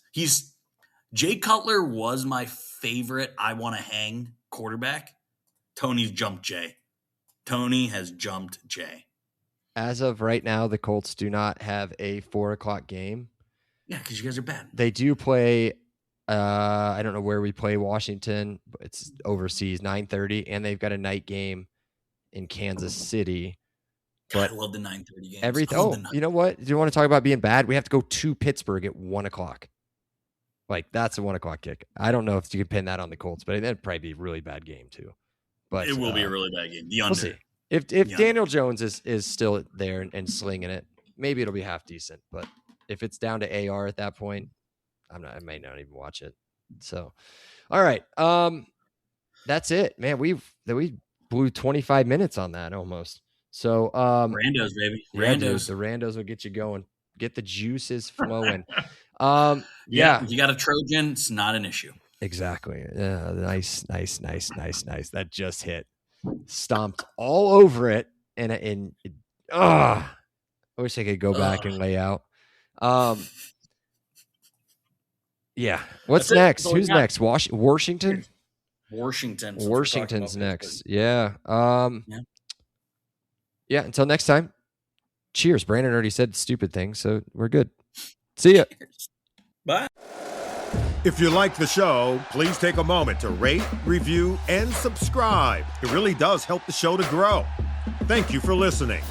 Jay Cutler was my favorite I want to hang quarterback. Tony's jumped Jay. Tony has jumped Jay. As of right now, the Colts do not have a 4:00 game. Yeah, because you guys are bad. They do play. I don't know where we play Washington, but it's overseas, 9:30, and they've got a night game in Kansas City. God, I love the 9:30 games. Everything. You know what? Do you want to talk about being bad? We have to go to Pittsburgh at 1:00. Like that's a 1:00 kick. I don't know if you can pin that on the Colts, but that'd probably be a really bad game too. But it will be a really bad game. The under. We'll see. If Daniel Jones is still there and slinging it, maybe it'll be half decent. But if it's down to AR at that point, I may not even watch it. So, all right. That's it, man. We blew 25 minutes on that almost. So, randos, baby. Randos. The randos will get you going. Get the juices flowing. Yeah. If you got a Trojan, it's not an issue. Exactly. Yeah. Nice. That just hit. Stomped all over it. I wish I could go back and lay out. Yeah. What's next? Who's next? Washington? Washington's next. Yeah. Yeah. Until next time. Cheers. Brandon already said stupid things, so we're good. See ya. Bye. If you like the show, please take a moment to rate, review, and subscribe. It really does help the show to grow. Thank you for listening.